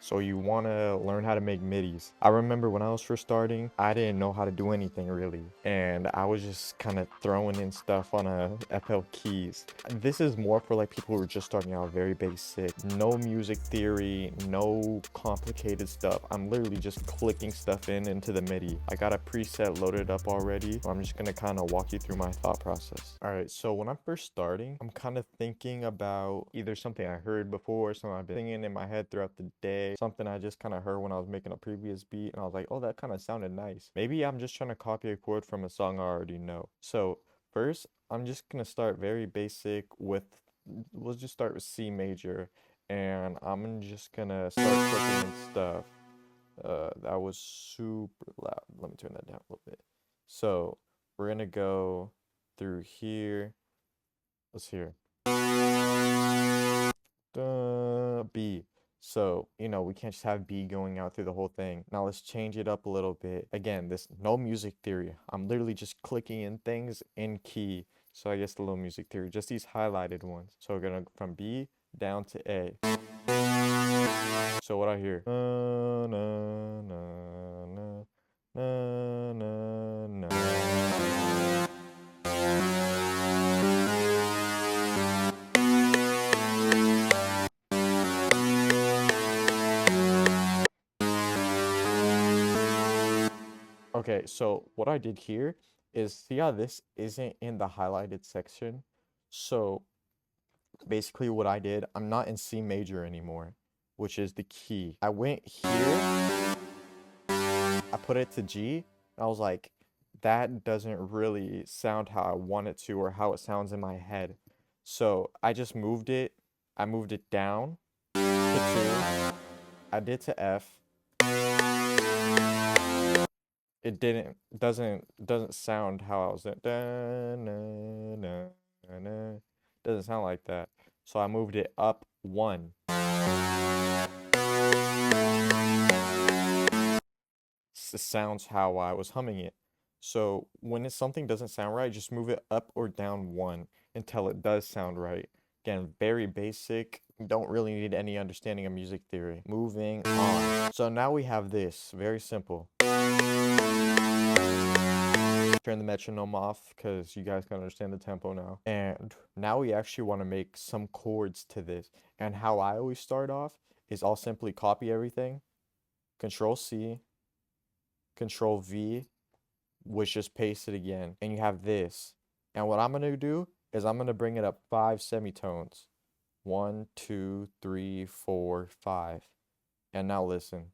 So you want to learn how to make midis. I remember when I was first starting, I didn't know how to do anything really. And I was just kind of throwing in stuff on a FL keys. This is more for like people who are just starting out, very basic. No music theory, no complicated stuff. I'm literally just clicking stuff into the MIDI. I got a preset loaded up already. I'm just going to kind of walk you through my thought process. All right, so when I'm first starting, I'm kind of thinking about either something I heard before, something I've been singing in my head throughout the day, something I just kind of heard when I was making a previous beat, and I was like, oh, that kind of sounded nice. Maybe I'm just trying to copy a chord from a song I already know. So first, I'm just gonna start very basic with, let's just start with C major, and I'm just gonna start clicking and stuff. That was super loud. Let me turn that down a little bit. So we're gonna go through here. Let's hear. B. So, we can't just have B going out through the whole thing. Now let's change it up a little bit. Again, this no music theory. I'm literally just clicking in things in key. So I guess the little music theory, just these highlighted ones. So we're gonna from B down to A. So what I hear? Na, na, na, na, na, na, na. Okay, so what I did here is, see how this isn't in the highlighted section? So basically what I did, I'm not in C major anymore, which is the key. I went here, I put it to G, and I was like, that doesn't really sound how I want it to or how it sounds in my head. So I just moved it, I moved it down to 2, I did to F. It doesn't sound how I was doing. Doesn't sound like that. So I moved it up 1. It sounds how I was humming it. So when something doesn't sound right, just move it up or down 1 until it does sound right. Again, very basic. Don't really need any understanding of music theory. Moving on. So now we have this. Very simple. Turn the metronome off because you guys can understand the tempo now. And now we actually want to make some chords to this. And how I always start off is I'll simply copy everything, Control C, Control V, which just paste it again. And you have this. And what I'm going to do is I'm going to bring it up 5 semitones. 1, 2, 3, 4, 5. And now listen.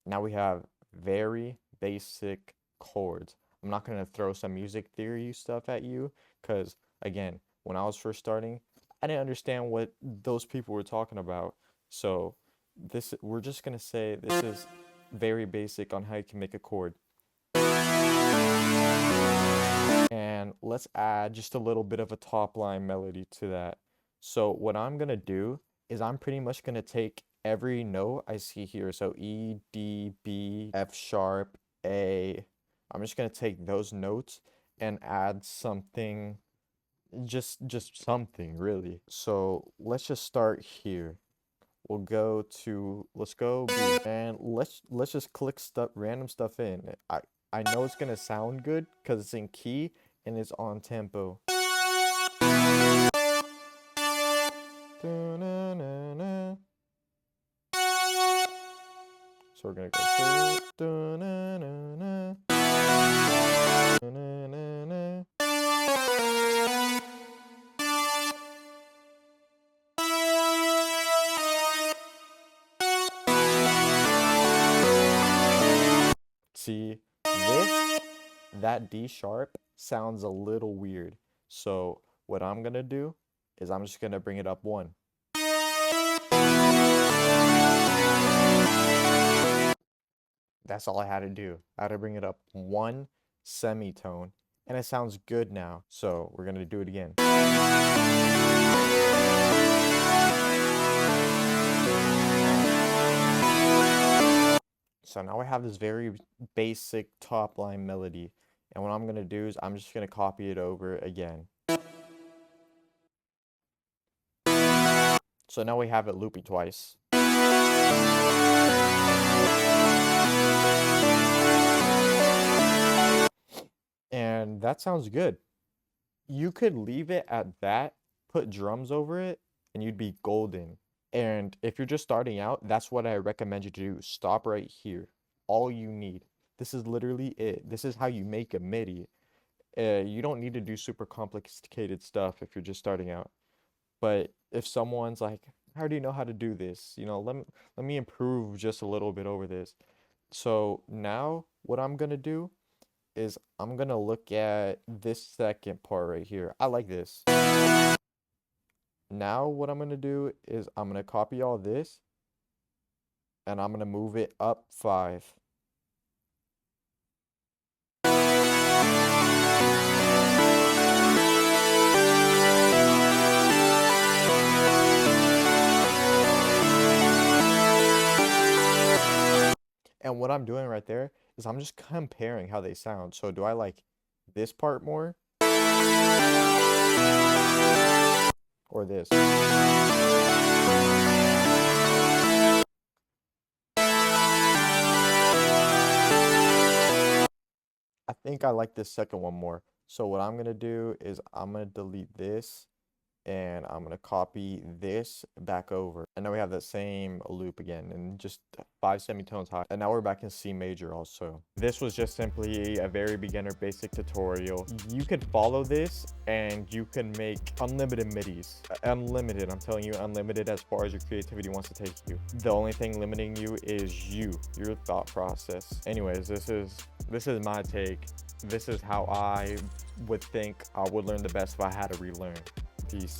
Now we have very basic chords. I'm not going to throw some music theory stuff at you because, again, when I was first starting, I didn't understand what those people were talking about. So we're just going to say this is very basic on how you can make a chord. And let's add just a little bit of a top line melody to that. So what I'm going to do is I'm pretty much going to take every note I see here. So E, D, B, F sharp, A. I'm just going to take those notes and add something, just something really. So let's just start here. We'll go to, let's go B, and let's just click stuff, random stuff in. I know it's gonna sound good because it's in key and it's on tempo. So we're gonna go. See, that D sharp sounds a little weird. So what I'm gonna do is I'm just gonna bring it up 1. That's all I had to do. I had to bring it up 1 semitone, and it sounds good now. So we're gonna do it again. So now I have this very basic top line melody. And what I'm going to do is I'm just going to copy it over again. So now we have it looping twice. And that sounds good. You could leave it at that, put drums over it, and you'd be golden. And if you're just starting out, that's what I recommend you to do. Stop right here. All you need. This is literally it. This is how you make a MIDI. You don't need to do super complicated stuff if you're just starting out. But if someone's like, I already know how to do this, let me improve just a little bit over this. So now what I'm gonna do is I'm gonna look at this second part right here. I like this. Now what I'm gonna do is I'm gonna copy all this and I'm gonna move it up 5. And what I'm doing right there is I'm just comparing how they sound. So do I like this part more or this? I think I like this second one more. So what I'm gonna do is I'm gonna delete this and I'm gonna copy this back over. And now we have that same loop again and just 5 semitones high. And now we're back in C major also. This was just simply a very beginner basic tutorial. You could follow this and you can make unlimited midis. Unlimited, I'm telling you, unlimited as far as your creativity wants to take you. The only thing limiting you is your thought process. Anyways, this is my take. This is how I would think I would learn the best if I had to relearn. Peace.